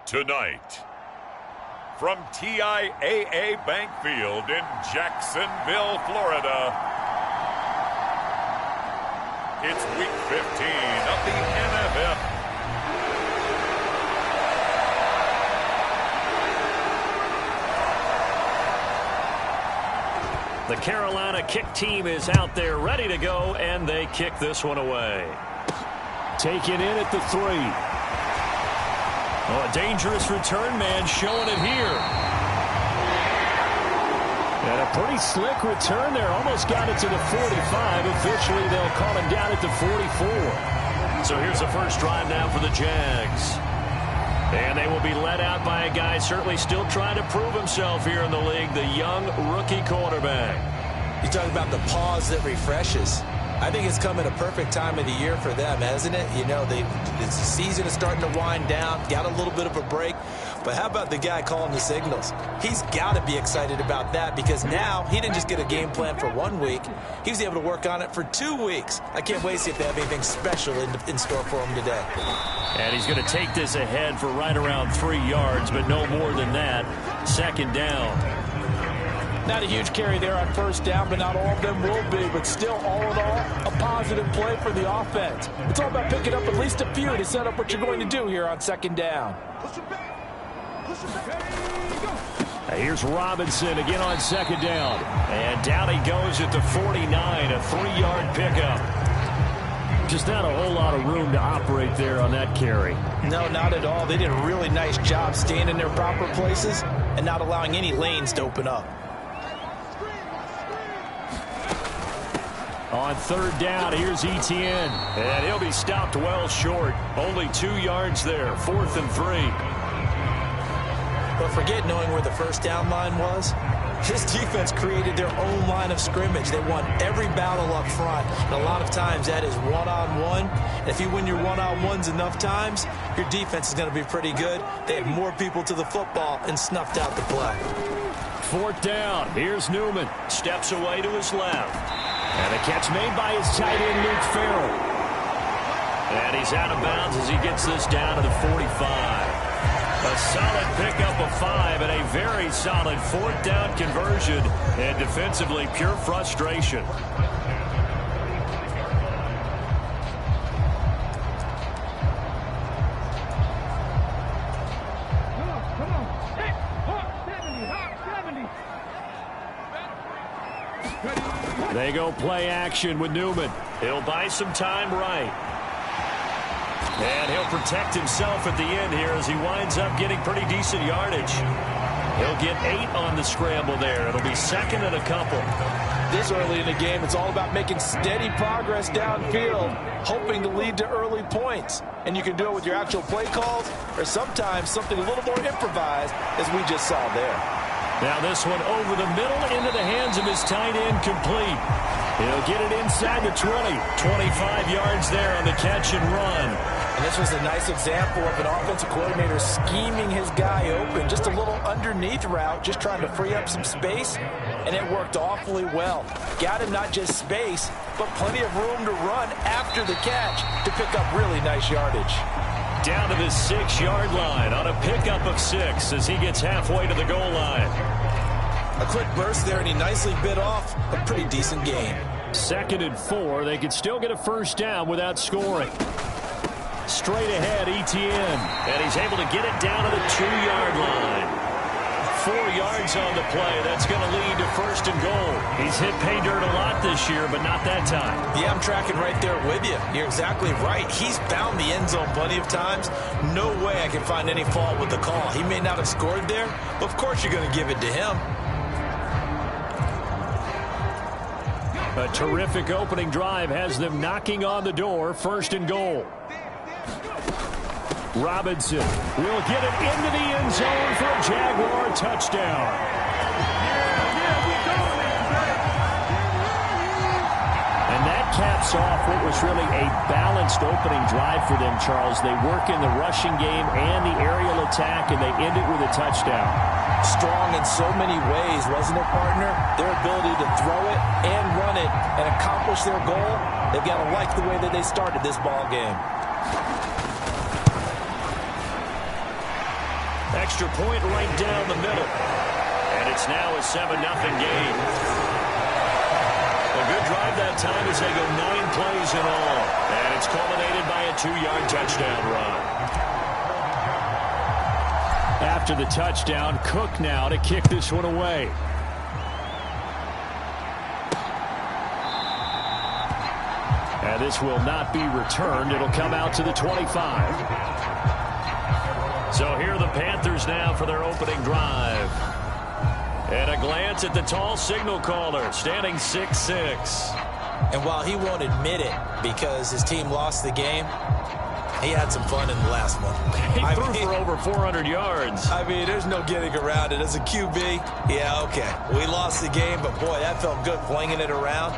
Tonight, from TIAA Bank Field in Jacksonville, Florida, it's Week 15 of the NFL. The Carolina kick team is out there ready to go, and they kick this one away. Taken in at the 3. Oh, a dangerous return man showing it here. And a pretty slick return there. Almost got it to the 45. Officially, they'll call him down at the 44. So here's the first drive now for the Jags. And they will be led out by a guy certainly still trying to prove himself here in the league, the young rookie quarterback. You talk about the pause that refreshes. I think it's come at a perfect time of the year for them, hasn't it? You know, the season is starting to wind down, got a little bit of a break. But how about the guy calling the signals? He's got to be excited about that because now he didn't just get a game plan for 1 week. He was able to work on it for 2 weeks. I can't wait to see if they have anything special in store for him today. And he's going to take this ahead for right around 3 yards, but no more than that. Second down. Not a huge carry there on first down, but not all of them will be. But still, all in all, a positive play for the offense. It's all about picking up at least a few to set up what you're going to do here on second down. Here's Robinson again on second down. And down he goes at the 49, a 3-yard pickup. Just not a whole lot of room to operate there on that carry. No, not at all. They did a really nice job staying in their proper places and not allowing any lanes to open up. On third down, here's Etienne. And he'll be stopped well short. Only 2 yards there. 4th and 3. But forget knowing where the first down line was. This defense created their own line of scrimmage. They won every battle up front. And a lot of times that is one-on-one. And if you win your one-on-ones enough times, your defense is going to be pretty good. They had more people to the football and snuffed out the play. 4th down. Here's Newman. Steps away to his left. And a catch made by his tight end, Luke Farrell. And he's out of bounds as he gets this down to the 45. A solid pickup of 5 and a very solid 4th down conversion. And defensively, pure frustration. They go play action with Newman. He'll buy some time right. And he'll protect himself at the end here as he winds up getting pretty decent yardage. He'll get 8 on the scramble there. It'll be 2nd and a couple. This early in the game, it's all about making steady progress downfield, hoping to lead to early points. And you can do it with your actual play calls or sometimes something a little more improvised as we just saw there. Now this one over the middle into the hands of his tight end, complete. He'll get it inside the 20. 25 yards there on the catch and run. And this was a nice example of an offensive coordinator scheming his guy open. Just a little underneath route, just trying to free up some space, and it worked awfully well. Got him not just space, but plenty of room to run after the catch to pick up really nice yardage. Down to the 6-yard line on a pickup of 6 as he gets halfway to the goal line. A quick burst there, and he nicely bit off a pretty decent gain. 2nd and 4. They could still get a first down without scoring. Straight ahead, Etienne. And he's able to get it down to the 2-yard line. 4 yards on the play. That's going to lead to 1st and goal. He's hit pay dirt a lot this year, but not that time. Yeah, I'm tracking right there with you. You're exactly right. He's found the end zone plenty of times. No way I can find any fault with the call. He may not have scored there, but of course you're going to give it to him. A terrific opening drive has them knocking on the door. 1st and goal. Robinson will get it into the end zone for a Jaguar touchdown. And that caps off what was really a balanced opening drive for them, Charles. They work in the rushing game and the aerial attack, and they end it with a touchdown. Strong in so many ways, wasn't it, partner? Their ability to throw it and run it and accomplish their goal, they've got to like the way that they started this ball game. extra point right down the middle. And it's now a 7-0 game. A good drive that time as they go 9 plays in all. And it's culminated by a 2-yard touchdown run. After the touchdown, Cook now to kick this one away. And this will not be returned. It'll come out to the 25. So here are the Panthers now for their opening drive. And a glance at the tall signal caller, standing 6'6". And while he won't admit it because his team lost the game, he had some fun in the last one. He threw for over 400 yards. I mean, there's no getting around it. As a QB, yeah, okay. We lost the game, but boy, that felt good flinging it around.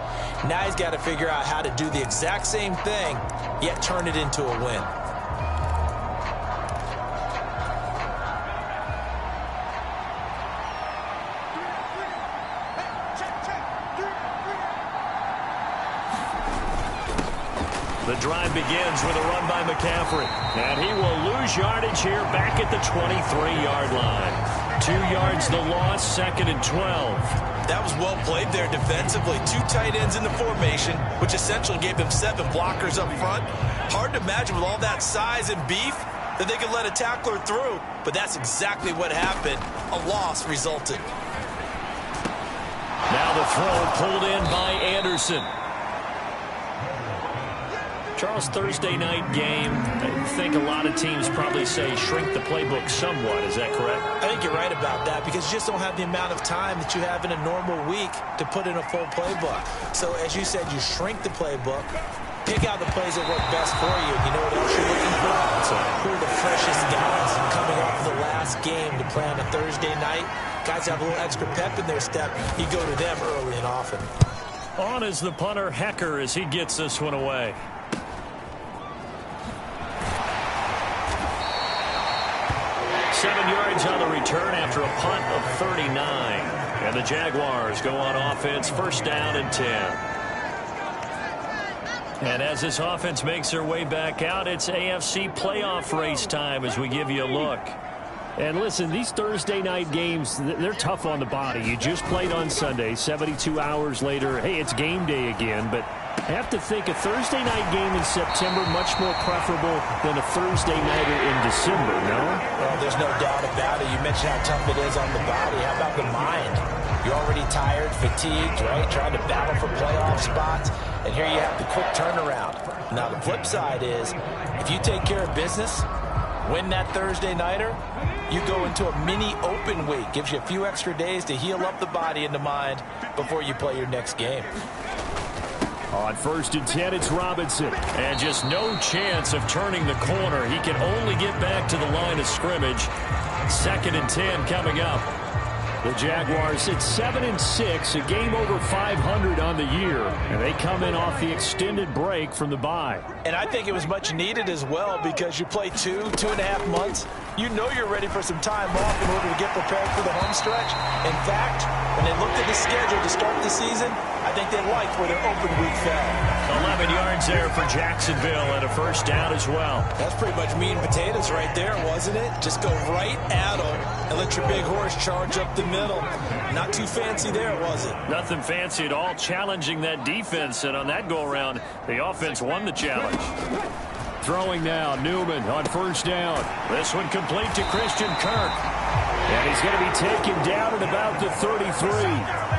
Now he's got to figure out how to do the exact same thing, yet turn it into a win. The drive begins with a run by McCaffrey. And he will lose yardage here back at the 23-yard line. 2 yards the loss, 2nd and 12. That was well played there defensively. 2 tight ends in the formation, which essentially gave them 7 blockers up front. Hard to imagine with all that size and beef that they could let a tackler through. But that's exactly what happened. A loss resulted. Now the throw pulled in by Anderson. Charles, Thursday night game, I think a lot of teams probably say shrink the playbook somewhat. Is that correct? I think you're right about that because you just don't have the amount of time that you have in a normal week to put in a full playbook. So as you said, you shrink the playbook, pick out the plays that work best for you. You know what else you're looking for? So who are the freshest guys coming off the last game to play on a Thursday night? Guys have a little extra pep in their step. You go to them early and often. On is the punter, Hecker, as he gets this one away. 7 yards on the return after a punt of 39. And the Jaguars go on offense, 1st down and 10. And as this offense makes their way back out, it's AFC playoff race time as we give you a look. And listen, these Thursday night games, they're tough on the body. You just played on Sunday, 72 hours later, hey, it's game day again. But I have to think a Thursday night game in September much more preferable than a Thursday nighter in December, no? Well, there's no doubt about it. You mentioned how tough it is on the body. How about the mind? You're already tired, fatigued, right? Trying to battle for playoff spots. And here you have the quick turnaround. Now, the flip side is, if you take care of business, win that Thursday nighter, you go into a mini open week. Gives you a few extra days to heal up the body and the mind before you play your next game. On 1st and 10, it's Robinson. And just no chance of turning the corner. He can only get back to the line of scrimmage. 2nd and 10 coming up. The Jaguars at 7-6, a game over 500 on the year. And they come in off the extended break from the bye. And I think it was much needed as well because you play 2.5 months. You know you're ready for some time off in order to get prepared for the home stretch. In fact, when they looked at the schedule to start the season, I think they liked where their open week fell. 11 yards there for Jacksonville and a 1st down as well. That's pretty much meat and potatoes right there, wasn't it? Just go right at them and let your big horse charge up the middle. Not too fancy there, was it? Nothing fancy at all, challenging that defense. And on that go-around, the offense won the challenge. Throwing now, Newman on 1st down. This one complete to Christian Kirk. And he's going to be taken down at about the 33.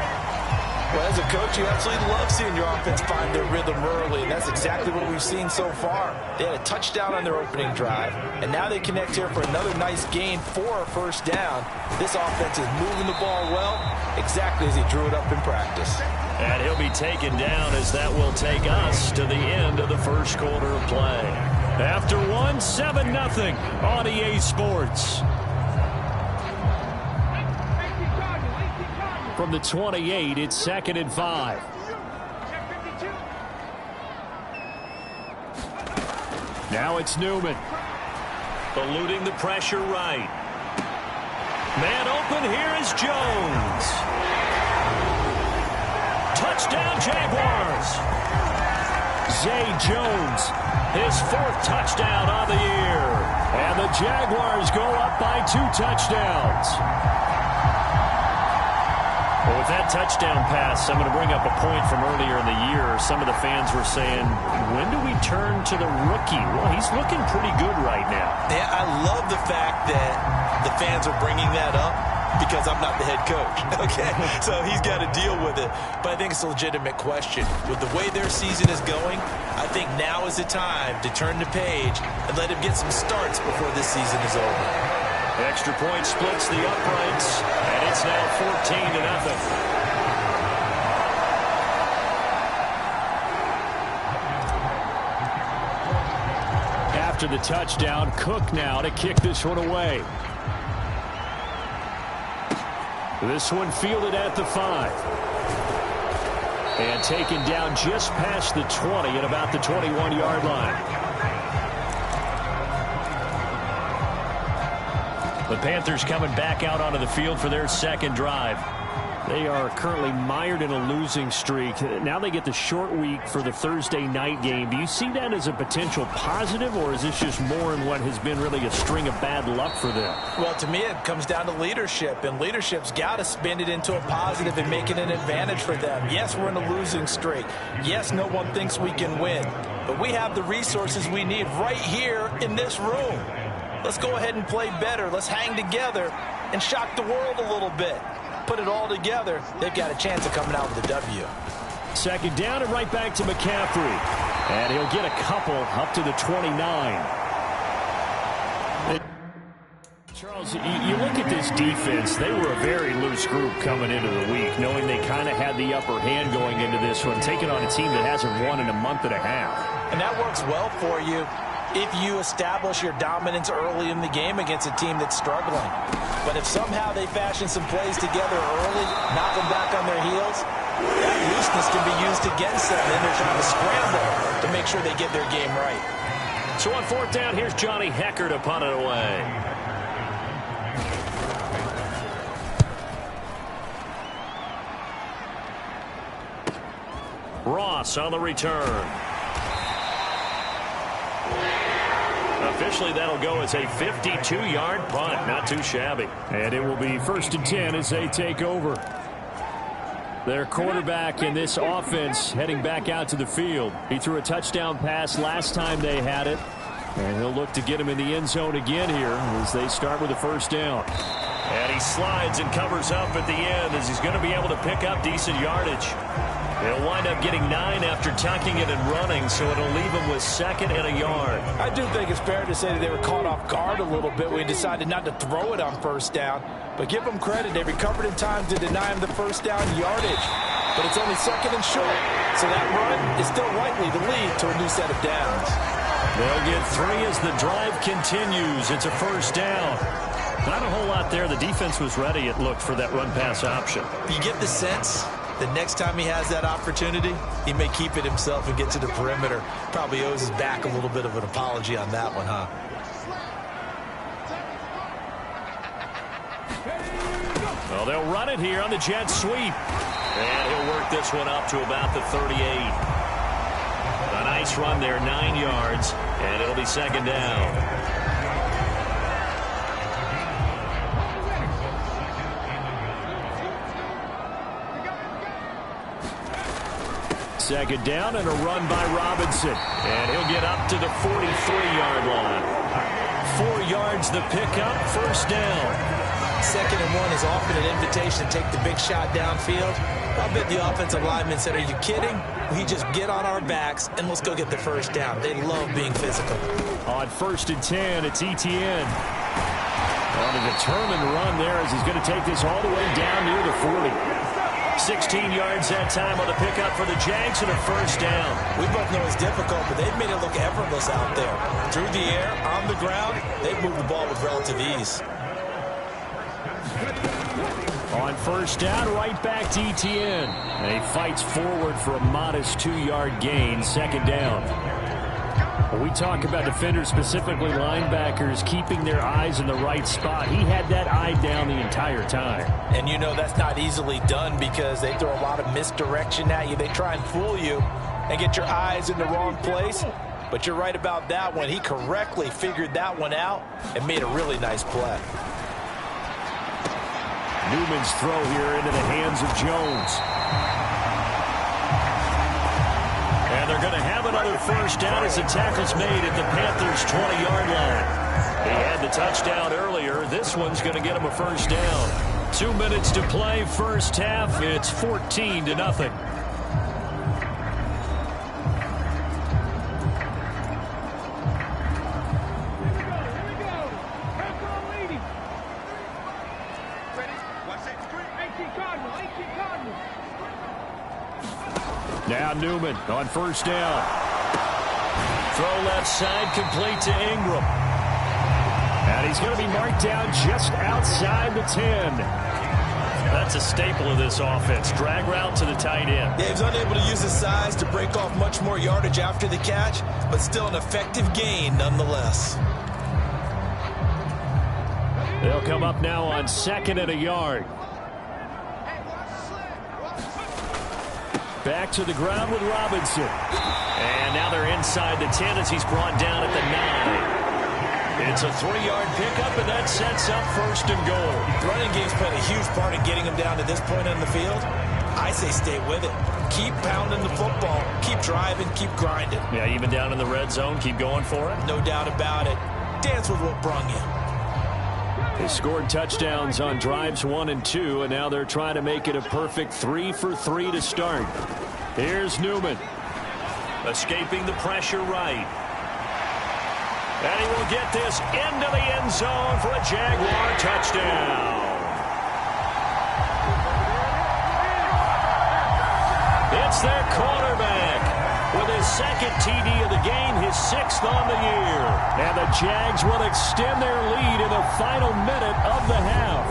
Well, as a coach, you absolutely love seeing your offense find their rhythm early, and that's exactly what we've seen so far. They had a touchdown on their opening drive, and now they connect here for another nice gain for a 1st down. This offense is moving the ball well, exactly as he drew it up in practice. And he'll be taken down as that will take us to the end of the 1st quarter of play. After 7-0 on EA Sports. From the 28, it's 2nd and 5. Now it's Newman. Eluding the pressure right. Man open, here is Jones. Touchdown, Jaguars. Zay Jones, his 4th touchdown on the year. And the Jaguars go up by 2 touchdowns. Well, with that touchdown pass, I'm going to bring up a point from earlier in the year. Some of the fans were saying, when do we turn to the rookie? Well, he's looking pretty good right now. Yeah, I love the fact that the fans are bringing that up because I'm not the head coach, okay? So he's got to deal with it. But I think it's a legitimate question. With the way their season is going, I think now is the time to turn the page and let him get some starts before this season is over. Extra point splits the uprights, and it's now 14-0. After the touchdown, Cook now to kick this one away. This one fielded at the 5. And taken down just past the 20 at about the 21-yard line. The Panthers coming back out onto the field for their 2nd drive. They are currently mired in a losing streak. Now they get the short week for the Thursday night game. Do you see that as a potential positive, or is this just more in what has been really a string of bad luck for them? Well, to me, it comes down to leadership, and leadership's got to spin it into a positive and make it an advantage for them. Yes, we're in a losing streak. Yes, no one thinks we can win, but we have the resources we need right here in this room. Let's go ahead and play better. Let's hang together and shock the world a little bit. Put it all together, they've got a chance of coming out with a W. 2nd down and right back to McCaffrey. And he'll get a couple up to the 29. Charles, you look at this defense, they were a very loose group coming into the week, knowing they kind of had the upper hand going into this one, taking on a team that hasn't won in a month and a half. And that works well for you if you establish your dominance early in the game against a team that's struggling. But if somehow they fashion some plays together early, knock them back on their heels, that looseness can be used against them. Then they're trying to scramble to make sure they get their game right. So on 4th down, here's Johnny Hecker to punt it away. Ross on the return. Officially, that'll go as a 52-yard punt. Not too shabby. And it will be 1st and 10 as they take over. Their quarterback in this offense heading back out to the field. He threw a touchdown pass last time they had it. And he'll look to get him in the end zone again here as they start with a 1st down. And he slides and covers up at the end as he's going to be able to pick up decent yardage. He'll wind up getting 9 after tucking it and running, so it'll leave him with 2nd and a yard. I do think it's fair to say that they were caught off guard a little bit when he decided not to throw it on 1st down. But give them credit. They recovered in time to deny him the 1st down yardage. But it's only 2nd and short, so that run is still likely to lead to a new set of downs. They'll get 3 as the drive continues. It's a 1st down. Not a whole lot there. The defense was ready, it looked, for that run-pass option. You get the sense the next time he has that opportunity, he may keep it himself and get to the perimeter. Probably owes his back a little bit of an apology on that one, huh? Well, they'll run it here on the jet sweep. And he'll work this one up to about the 38. A nice run there, 9 yards, and it'll be 2nd down. 2nd down and a run by Robinson. And he'll get up to the 43-yard line. 4 yards the pickup, 1st down. 2nd and 1 is often an invitation to take the big shot downfield. I bet the offensive lineman said, are you kidding? We just get on our backs and let's go get the 1st down. They love being physical. On 1st and 10, it's Etienne. On a determined run there as he's going to take this all the way down near the 40. 16 yards that time on the pickup for the Jags and a 1st down. We both know it's difficult, but they've made it look effortless out there. Through the air, on the ground, they've moved the ball with relative ease. On 1st down, right back to Etienne. And he fights forward for a modest 2-yard gain, 2nd down. When we talk about defenders, specifically linebackers, keeping their eyes in the right spot, he had that eye down the entire time. And you know that's not easily done because they throw a lot of misdirection at you. They try and fool you. and get your eyes in the wrong place. But you're right about that one. He correctly figured that one out and made a really nice play. Newman's throw here into the hands of Jones. And they're going to have another first down as the tackle's made at the Panthers' 20-yard line. He had the touchdown earlier. This one's going to get him a first down. 2 minutes to play, first half. It's 14-0. Now Newman on first down. Throw left side, complete to Ingram. And he's going to be marked down just outside the 10. That's a staple of this offense. Drag route to the tight end. Yeah, he was unable to use his size to break off much more yardage after the catch, but still an effective gain nonetheless. They'll come up now on 2nd and a yard. Back to the ground with Robinson. And now they're inside the 10 as he's brought down at the 9. It's a 3-yard pickup, and that sets up 1st and goal. The running game's played a huge part in getting him down to this point on the field. I say stay with it. Keep pounding the football. Keep driving. Keep grinding. Yeah, even down in the red zone, keep going for it. No doubt about it. Dance with what brung you. They scored touchdowns on drives 1 and 2, and now they're trying to make it a perfect 3 for 3 to start. Here's Newman. Escaping the pressure right. And he will get this into the end zone for a Jaguar touchdown. It's their quarterback with his 2nd TD of the game, his 6th on the year. And the Jags will extend their lead in the final minute of the half.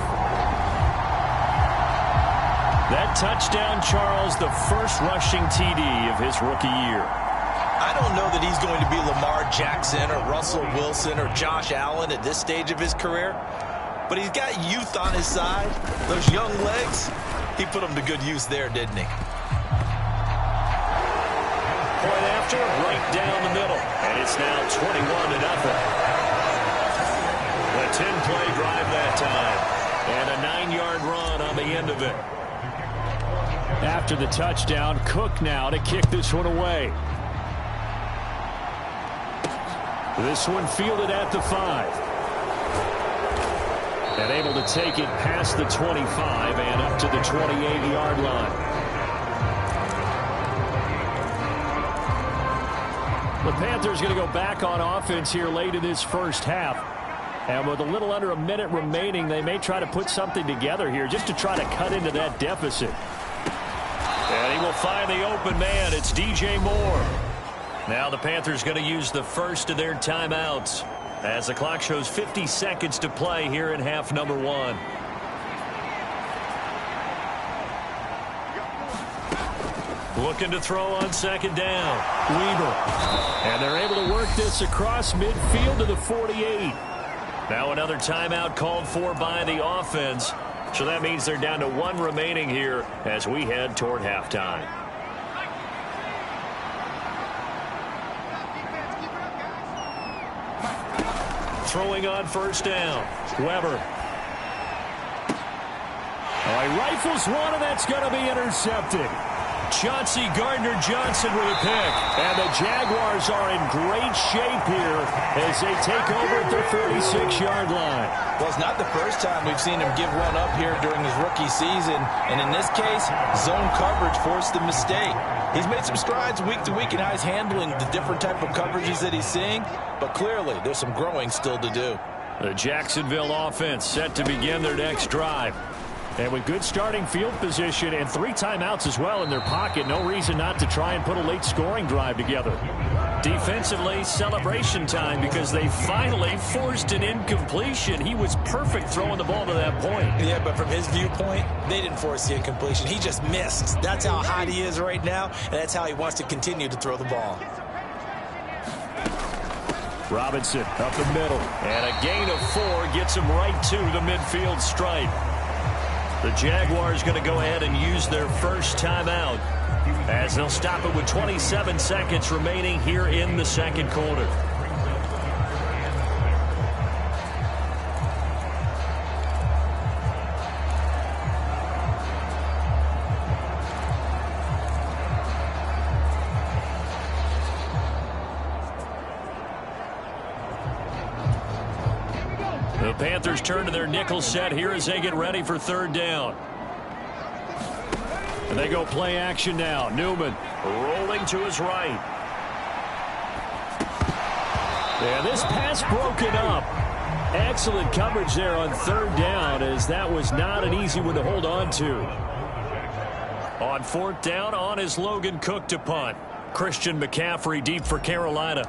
That touchdown, Charles, the first rushing TD of his rookie year. I don't know that he's going to be Lamar Jackson or Russell Wilson or Josh Allen at this stage of his career, but he's got youth on his side. Those young legs, he put them to good use there, didn't he? Point after, right down the middle. And it's now 21-0. A 10-play drive that time. And a 9-yard run on the end of it. After the touchdown, Cook now to kick this one away. This one fielded at the 5. And able to take it past the 25 and up to the 28-yard line. The Panthers going to go back on offense here late in this first half. And with a little under a minute remaining, they may try to put something together here just to try to cut into that deficit. And he will find the open man. It's DJ Moore. Now the Panthers going to use the first of their timeouts as the clock shows 50 seconds to play here in half number 1. Looking to throw on 2nd down. Weaver. And they're able to work this across midfield to the 48. Now another timeout called for by the offense. So that means they're down to 1 remaining here as we head toward halftime. Throwing on 1st down. Weber. Oh, he rifles one, and that's going to be intercepted. Chauncey Gardner-Johnson with a pick. And the Jaguars are in great shape here as they take over at their 46-yard line. Well, it's not the first time we've seen him give one up here during his rookie season. And in this case, zone coverage forced the mistake. He's made some strides week to week in how he's handling the different type of coverages that he's seeing. But clearly, there's some growing still to do. The Jacksonville offense set to begin their next drive. And with good starting field position and 3 timeouts as well in their pocket, no reason not to try and put a late scoring drive together. Defensively, celebration time because they finally forced an incompletion. He was perfect throwing the ball to that point. Yeah, but from his viewpoint, they didn't force the incompletion. He just missed. That's how hot he is right now, and that's how he wants to continue to throw the ball. Robinson up the middle. And a gain of 4 gets him right to the midfield stripe. The Jaguars going to go ahead and use their first timeout as they'll stop it with 27 seconds remaining here in the second quarter. The Panthers turn to their nickel set here as they get ready for third down. And they go play action now. Newman rolling to his right. And this pass broken up. Excellent coverage there on third down, as that was not an easy one to hold on to. On fourth down, on is Logan Cook to punt. Christian McCaffrey deep for Carolina.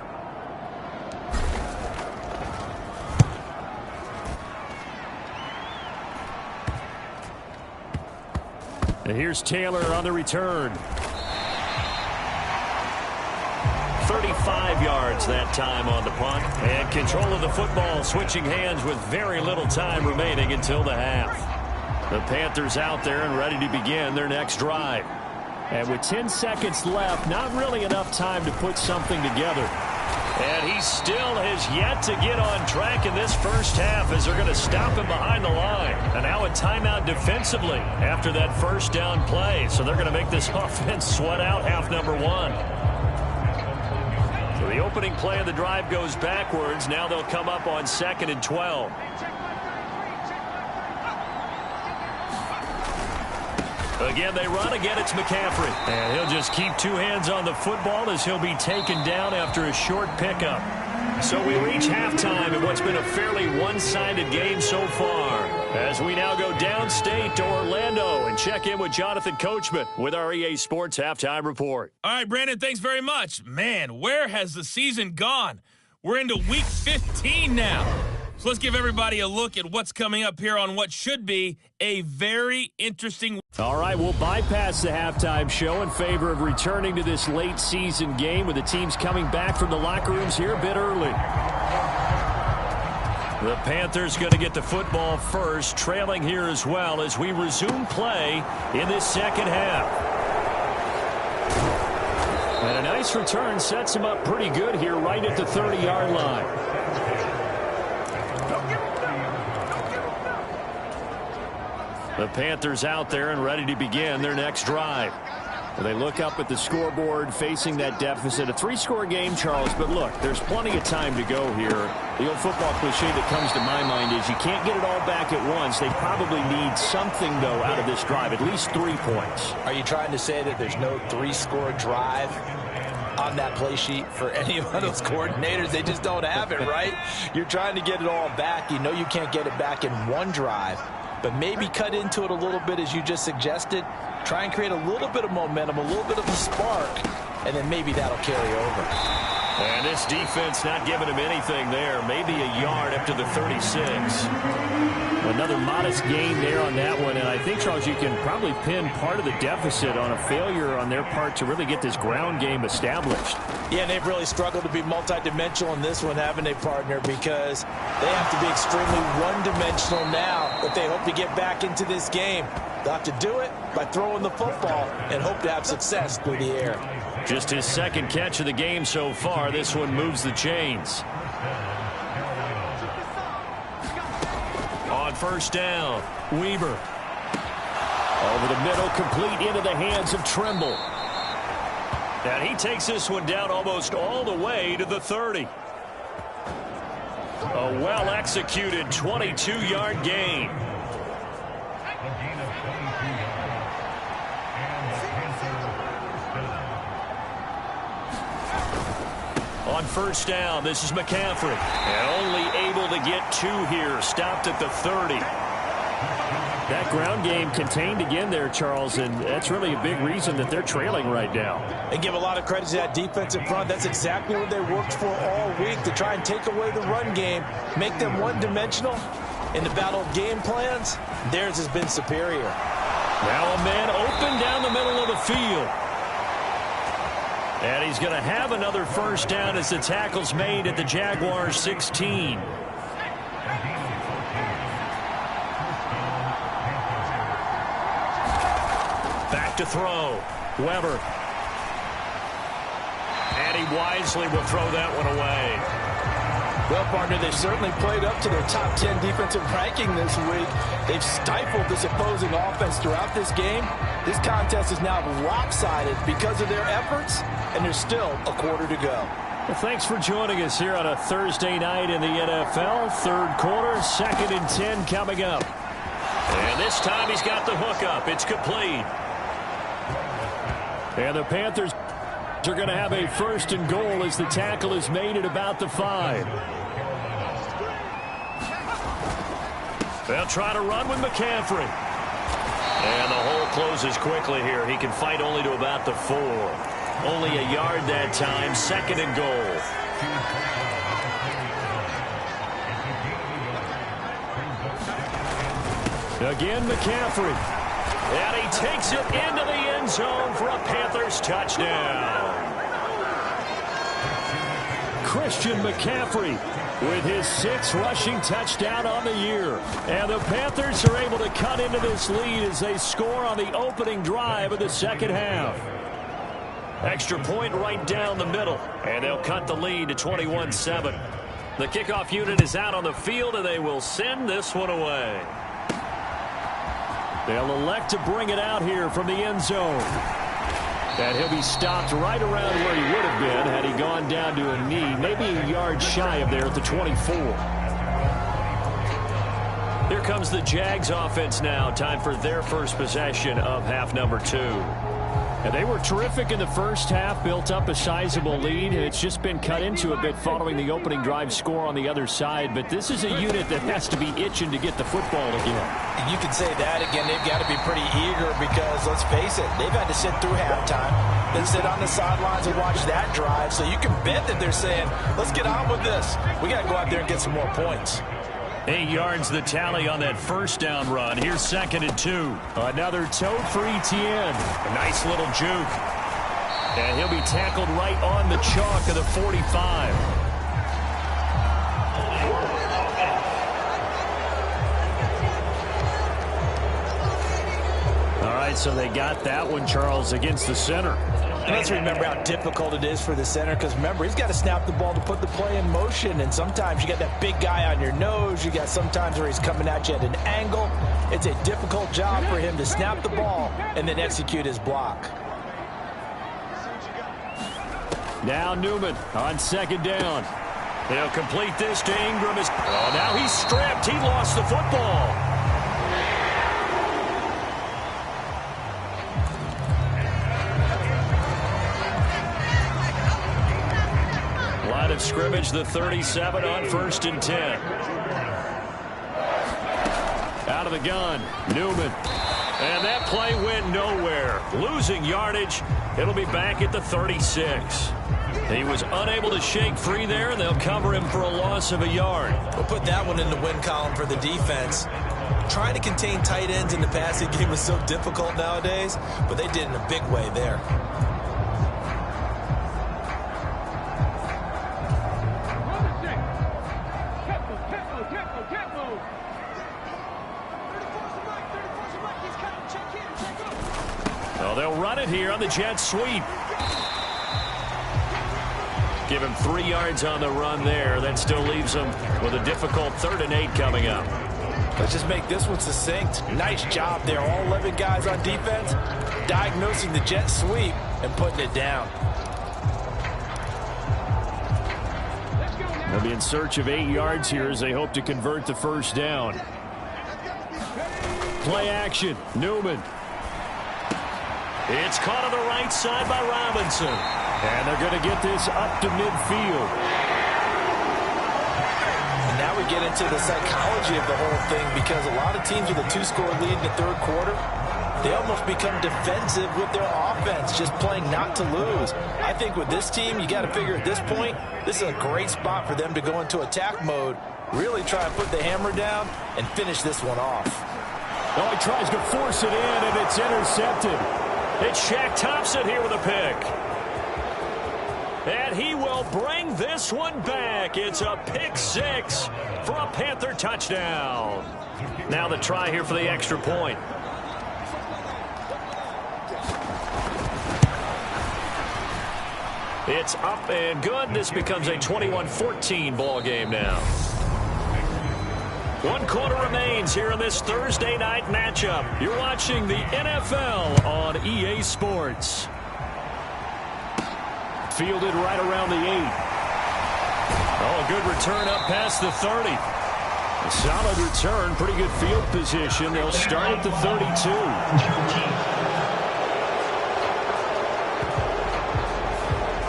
And here's Taylor on the return. 35 yards that time on the punt. And control of the football, switching hands with very little time remaining until the half. The Panthers out there and ready to begin their next drive. And with 10 seconds left, not really enough time to put something together. And he still has yet to get on track in this first half, as they're going to stop him behind the line. And now a timeout defensively after that first down play. So they're going to make this offense sweat out half number one. So the opening play of the drive goes backwards. Now they'll come up on 2nd and 12. Again, they run. Again, it's McCaffrey. And he'll just keep two hands on the football as he'll be taken down after a short pickup. So we reach halftime in what's been a fairly one-sided game so far, as we now go downstate to Orlando and check in with Jonathan Coachman with our EA Sports Halftime Report. All right, Brandon, thanks very much. Man, where has the season gone? We're into week 15 now. So let's give everybody a look at what's coming up here on what should be a very interesting. All right, we'll bypass the halftime show in favor of returning to this late season game with the teams coming back from the locker rooms here a bit early. The Panthers going to get the football first, trailing here as well as we resume play in this second half. And a nice return sets him up pretty good here right at the 30-yard line. The Panthers out there and ready to begin their next drive. Well, they look up at the scoreboard facing that deficit. A 3-score game, Charles, but look, there's plenty of time to go here. The old football cliche that comes to my mind is you can't get it all back at once. They probably need something, though, out of this drive, at least 3 points. Are you trying to say that there's no 3-score drive on that play sheet for any of those coordinators? They just don't have it, right? You're trying to get it all back. You know you can't get it back in one drive. But maybe cut into it a little bit, as you just suggested. Try and create a little bit of momentum, a little bit of a spark, and then maybe that'll carry over. And this defense not giving him anything there. Maybe a yard up to the 36. Another modest gain there on that one. And I think, Charles, you can probably pin part of the deficit on a failure on their part to really get this ground game established. Yeah, and they've really struggled to be multidimensional in this one, haven't they, partner? Because they have to be extremely one-dimensional now if they hope to get back into this game. They'll have to do it by throwing the football and hope to have success through the air. Just his second catch of the game so far. This one moves the chains. On first down, Weaver. Over the middle, complete into the hands of Trimble. And he takes this one down almost all the way to the 30. A well-executed 22-yard gain. On first down, this is McCaffrey. And only able to get 2 here. Stopped at the 30. That ground game contained again there, Charles, and that's really a big reason that they're trailing right now. They give a lot of credit to that defensive front. That's exactly what they worked for all week, to try and take away the run game, make them one-dimensional. In the battle of game plans, theirs has been superior. Now a man open down the middle of the field. And he's going to have another first down as the tackle's made at the Jaguars 16. Back to throw. Weber. And he wisely will throw that one away. Well, partner, they've certainly played up to their top 10 defensive ranking this week. They've stifled this opposing offense throughout this game. This contest is now lopsided because of their efforts, and there's still a quarter to go. Well, thanks for joining us here on a Thursday night in the NFL. Third quarter, 2nd and 10 coming up. And this time he's got the hook up. It's complete. And the Panthers are going to have a 1st and goal as the tackle is made at about the 5. They'll try to run with McCaffrey. And the hole closes quickly here. He can fight only to about the 4. Only a yard that time. 2nd and goal. Again, McCaffrey. And he takes it into the end zone for a Panthers touchdown. Christian McCaffrey with his 6th rushing touchdown on the year. And the Panthers are able to cut into this lead as they score on the opening drive of the second half. Extra point right down the middle. And they'll cut the lead to 21-7. The kickoff unit is out on the field, and they will send this one away. They'll elect to bring it out here from the end zone. And he'll be stopped right around where he would have been had he gone down to a knee, maybe a yard shy of there at the 24. Here comes the Jags offense now. Time for their first possession of half number 2. And they were terrific in the first half, built up a sizable lead. It's just been cut into a bit following the opening drive score on the other side. But this is a unit that has to be itching to get the football again. And you can say that again. They've got to be pretty eager because, let's face it, they've had to sit through halftime, then sit on the sidelines and watch that drive. So you can bet that they're saying, let's get on with this. We got to go out there and get some more points. 8 yards the tally on that first down run. Here's 2nd and 2. Another tote for Etienne. A nice little juke. And he'll be tackled right on the chalk of the 45. All right, so they got that one, Charles, against the center. And let's remember how difficult it is for the center because, remember, he's got to snap the ball to put the play in motion. And sometimes you got that big guy on your nose. You got sometimes where he's coming at you at an angle. It's a difficult job for him to snap the ball and then execute his block. Now Newman on 2nd down. They'll complete this to Ingram. Oh, now he's stripped. He lost the football. Line of scrimmage, the 37 on 1st and 10. Out of the gun, Newman. And that play went nowhere. Losing yardage. It'll be back at the 36. He was unable to shake free there, and they'll cover him for a loss of a yard. We'll put that one in the win column for the defense. Trying to contain tight ends in the passing game is so difficult nowadays, but they did in a big way there. Well, they'll run it here on the jet sweep. Give him 3 yards on the run there. That still leaves him with a difficult 3rd and 8 coming up. Let's just make this one succinct. Nice job there. All 11 guys on defense diagnosing the jet sweep and putting it down. They'll be in search of 8 yards here as they hope to convert the first down. Play action. Newman. It's caught on the right side by Robinson. And they're going to get this up to midfield. And now we get into the psychology of the whole thing because a lot of teams with a 2-score lead in the 3rd quarter, they almost become defensive with their offense, just playing not to lose. I think with this team, you got to figure at this point, this is a great spot for them to go into attack mode, really try and put the hammer down and finish this one off. Oh, he tries to force it in, and it's intercepted. It's Shaq Thompson here with a pick. And he will bring this one back. It's a pick 6 for a Panther touchdown. Now the try here for the extra point. It's up and good. This becomes a 21-14 ball game now. 1 quarter remains here in this Thursday night matchup. You're watching the NFL on EA Sports. Fielded right around the 8. Oh, a good return up past the 30. A solid return, pretty good field position. They'll start at the 32.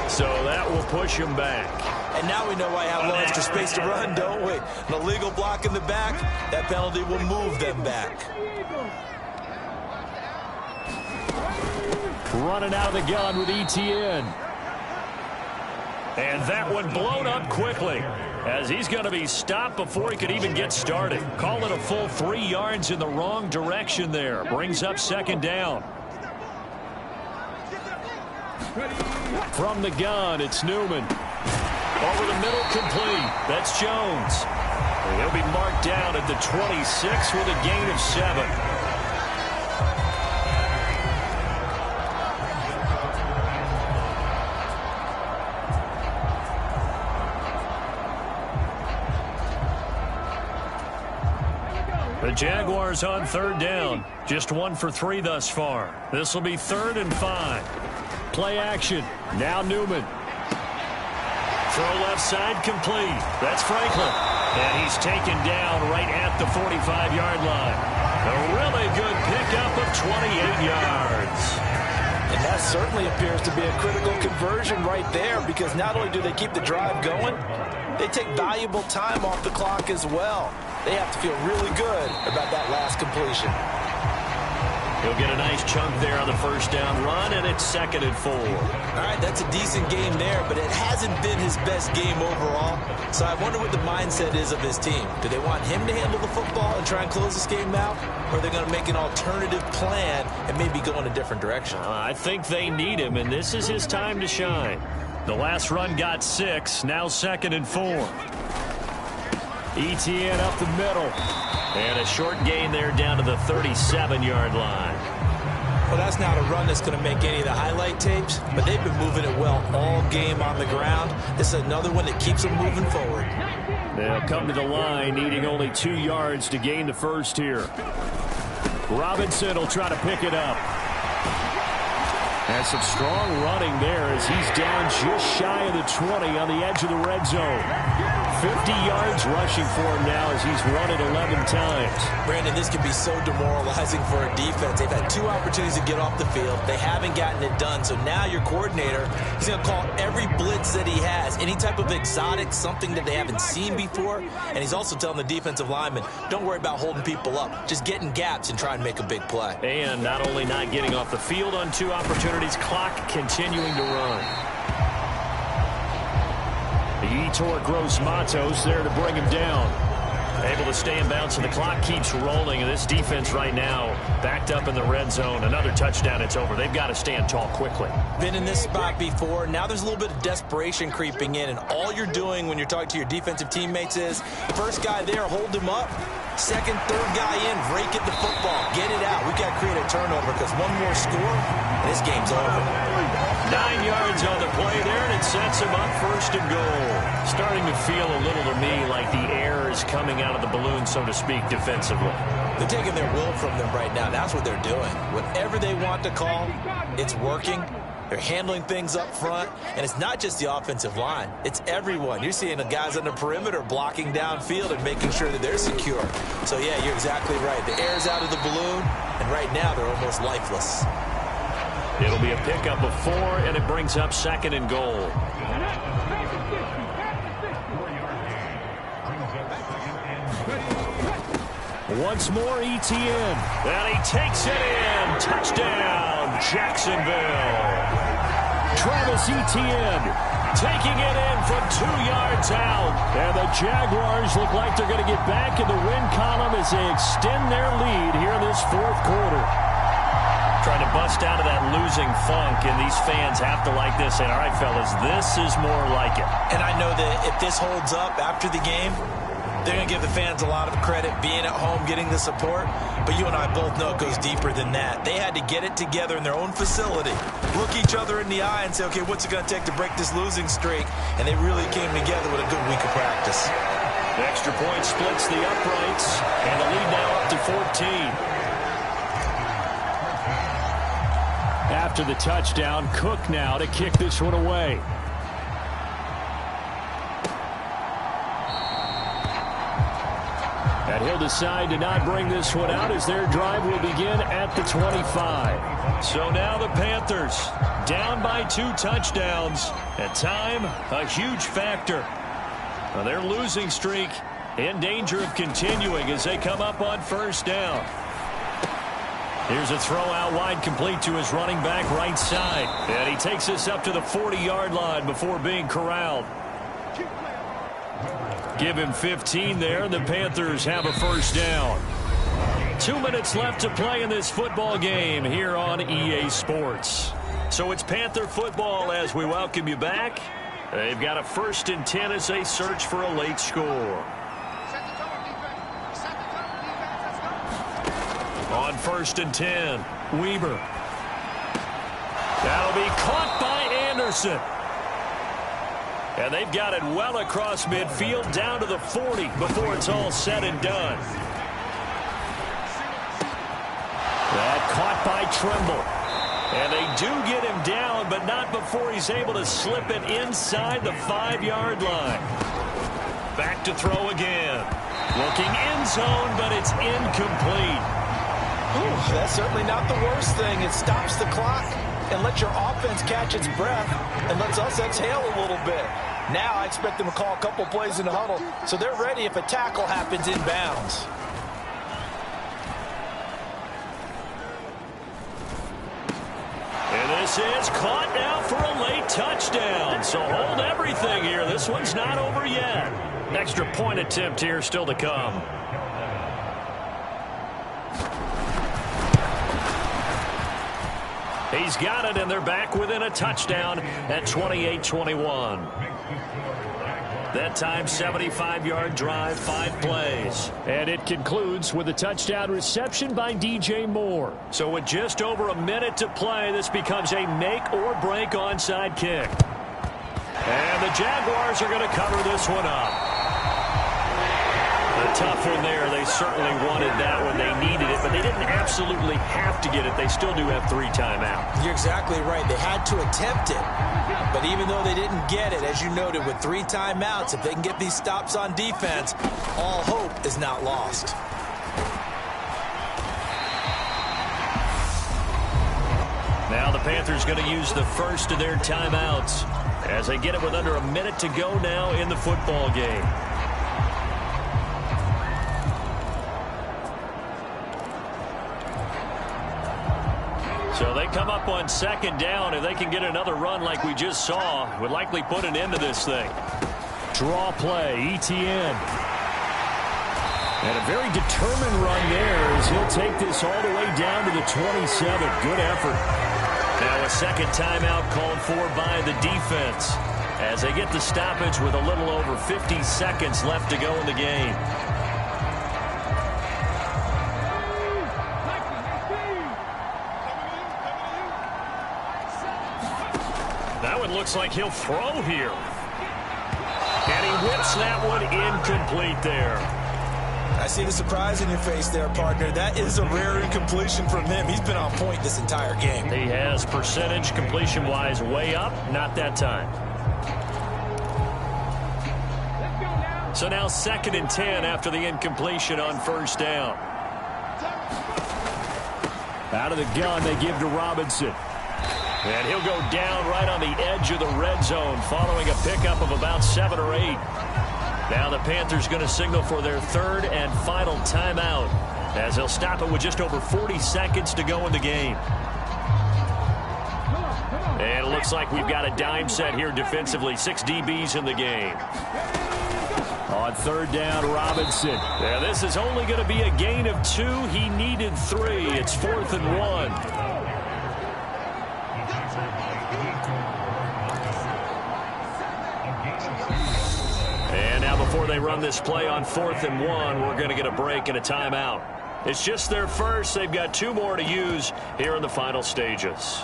So that will push him back. And now we know why I have a little extra space to run, don't we? An illegal block in the back, that penalty will move them back. Running out of the gun with ETN. And that one blown up quickly, as he's going to be stopped before he could even get started. Call it a full 3 yards in the wrong direction there. Brings up second down. From the gun, it's Newman. Over the middle, complete. That's Jones. And he'll be marked down at the 26 with a gain of 7. The Jaguars on third down. Just 1 for 3 thus far. This will be 3rd and 5. Play action. Now Newman. Throw left side, complete. That's Franklin. And he's taken down right at the 45-yard line. A really good pickup of 28 yards. And that certainly appears to be a critical conversion right there, because not only do they keep the drive going, they take valuable time off the clock as well. They have to feel really good about that last completion. He'll get a nice chunk there on the first down run, and it's 2nd and 4. All right, that's a decent game there, but it hasn't been his best game overall. So I wonder what the mindset is of his team. Do they want him to handle the football and try and close this game out? Or are they going to make an alternative plan and maybe go in a different direction? I think they need him, and this is his time to shine. The last run got 6, now 2nd and 4. ETN up the middle. And a short gain there down to the 37-yard line. Well, that's not a run that's going to make any of the highlight tapes, but they've been moving it well all game on the ground. This is another one that keeps them moving forward. They'll come to the line, needing only 2 yards to gain the first here. Robinson will try to pick it up. And some strong running there as he's down just shy of the 20 on the edge of the red zone. 50 yards rushing for him now as he's run it 11 times. Brandon, this can be so demoralizing for a defense. They've had 2 opportunities to get off the field. They haven't gotten it done. So now your coordinator, he's going to call every blitz that he has, any type of exotic, something that they haven't seen before. And he's also telling the defensive lineman, don't worry about holding people up. Just get in gaps and try and make a big play. And not only not getting off the field on 2 opportunities, clock continuing to run. The Yetur Gross Matos there to bring him down. Able to stay in bounds, and the clock keeps rolling. And this defense right now backed up in the red zone. Another touchdown, it's over. They've got to stand tall quickly. Been in this spot before. Now there's a little bit of desperation creeping in, and all you're doing when you're talking to your defensive teammates is first guy there, hold him up. Second, third guy in, rake at the football. Get it out. We've got to create a turnover because one more score, and this game's over. 9 yards on the play there, and it sets him up 1st and goal. Starting to feel a little to me like the air is coming out of the balloon, so to speak, defensively. They're taking their will from them right now. That's what they're doing. Whatever they want to call, it's working. They're handling things up front, and it's not just the offensive line. It's everyone. You're seeing the guys on the perimeter blocking downfield and making sure that they're secure. So, yeah, you're exactly right. The air's out of the balloon, and right now they're almost lifeless. It'll be a pickup of 4, and it brings up 2nd and goal. Once more, ETN. And he takes it in. Touchdown, Jacksonville. Travis Etienne taking it in from 2 yards out. And the Jaguars look like they're going to get back in the win column as they extend their lead here in this 4th quarter. Trying to bust out of that losing funk, and these fans have to like this. And, all right, fellas, this is more like it. And I know that if this holds up after the game, They're going to give the fans a lot of credit being at home, getting the support. But you and I both know it goes deeper than that. They had to get it together in their own facility, look each other in the eye and say, okay, what's it going to take to break this losing streak? And they really came together with a good week of practice. The extra point splits the uprights, and the lead now up to 14. After the touchdown, Cook now to kick this one away. And he'll decide to not bring this one out as their drive will begin at the 25. So now the Panthers down by 2 touchdowns. At time, a huge factor. Now their losing streak in danger of continuing as they come up on first down. Here's a throw out wide, complete to his running back right side. And he takes this up to the 40-yard line before being corralled. Give him 15 there, and the Panthers have a first down. 2 minutes left to play in this football game here on EA Sports. So it's Panther football as we welcome you back. They've got a 1st and 10 as they search for a late score. On 1st and 10, Weber. That'll be caught by Anderson. And they've got it well across midfield down to the 40 before it's all said and done. That caught by Trimble. And they do get him down, but not before he's able to slip it inside the 5-yard line. Back to throw again. Looking end zone, but it's incomplete. Ooh, that's certainly not the worst thing. It stops the clock and lets your offense catch its breath and lets us exhale a little bit. Now I expect them to call a couple plays in the huddle so they're ready if a tackle happens inbounds. And this is caught now for a late touchdown. So hold everything here. This one's not over yet. An extra point attempt here still to come. He's got it, and they're back within a touchdown at 28-21. That time, 75-yard drive, 5 plays. And it concludes with a touchdown reception by DJ Moore. So with just over a minute to play, this becomes a make-or-break onside kick. And the Jaguars are going to cover this one up. A tough one there. They certainly wanted that when they needed it, but they didn't absolutely have to get it. They still do have 3 timeouts. You're exactly right. They had to attempt it. But even though they didn't get it, as you noted, with 3 timeouts, if they can get these stops on defense, all hope is not lost. Now the Panthers going to use the first of their timeouts as they get it with under a minute to go now in the football game. So they come up on 2nd down. If they can get another run like we just saw, would likely put an end to this thing. Draw play, ETN. And a very determined run there as he'll take this all the way down to the 27. Good effort. Now a second timeout called for by the defense as they get the stoppage with a little over 50 seconds left to go in the game. Looks like he'll throw here. And he whips that one incomplete there. I see the surprise in your face there, partner. That is a rare incompletion from him. He's been on point this entire game. He has percentage completion-wise way up. Not that time. So now 2nd and 10 after the incompletion on 1st down. Out of the gun, they give to Robinson. And he'll go down right on the edge of the red zone following a pickup of about 7 or 8. Now the Panthers going to signal for their 3rd and final timeout as they'll stop it with just over 40 seconds to go in the game. And it looks like we've got a dime set here defensively. 6 DBs in the game. On 3rd down, Robinson. Yeah, this is only going to be a gain of 2. He needed 3. It's 4th and 1. And now before they run this play on 4th and 1, we're going to get a break and a timeout. It's just their first. They've got 2 more to use here in the final stages.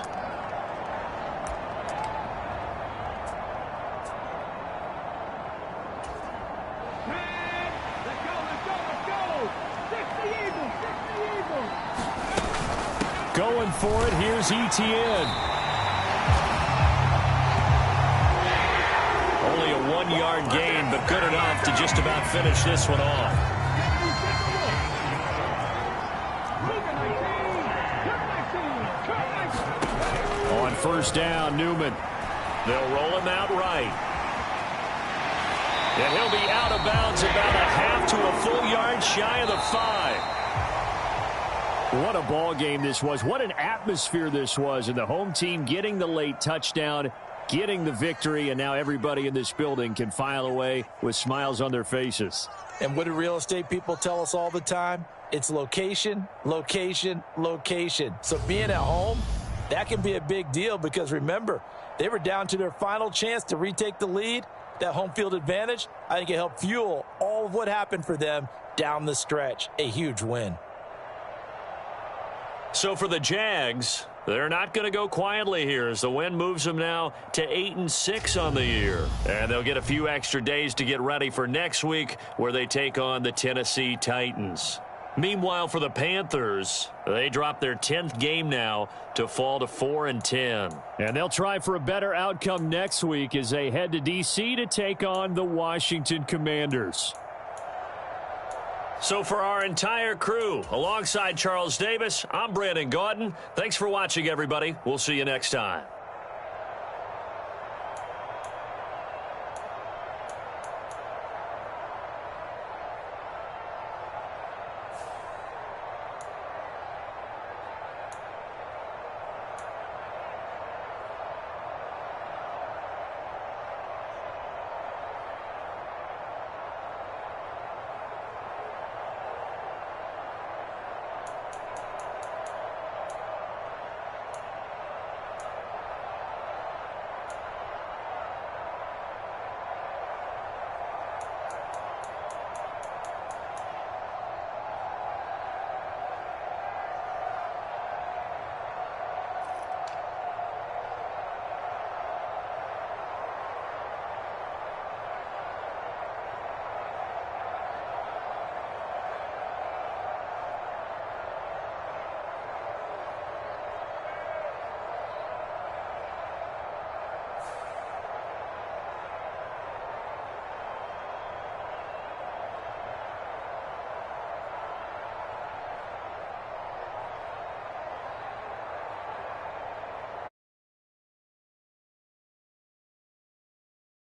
Going for it, here's Etienne. Only a 1-yard gain, but good enough to just about finish this one off. On 1st down, Newman. They'll roll him out right. And he'll be out of bounds about a half to a full yard shy of the 5. What a ball game this was. What an atmosphere this was. And the home team getting the late touchdown, getting the victory, and now everybody in this building can file away with smiles on their faces. And what do real estate people tell us all the time? It's location, location, location. So being at home, that can be a big deal because, remember, they were down to their final chance to retake the lead. That home field advantage, I think it helped fuel all of what happened for them down the stretch. A huge win. So for the Jags, they're not going to go quietly here as the win moves them now to 8-6 on the year. And they'll get a few extra days to get ready for next week where they take on the Tennessee Titans. Meanwhile, for the Panthers, they drop their 10th game now to fall to 4-10. And they'll try for a better outcome next week as they head to D.C. to take on the Washington Commanders. So for our entire crew, alongside Charles Davis, I'm Brandon Gaudin. Thanks for watching, everybody. We'll see you next time.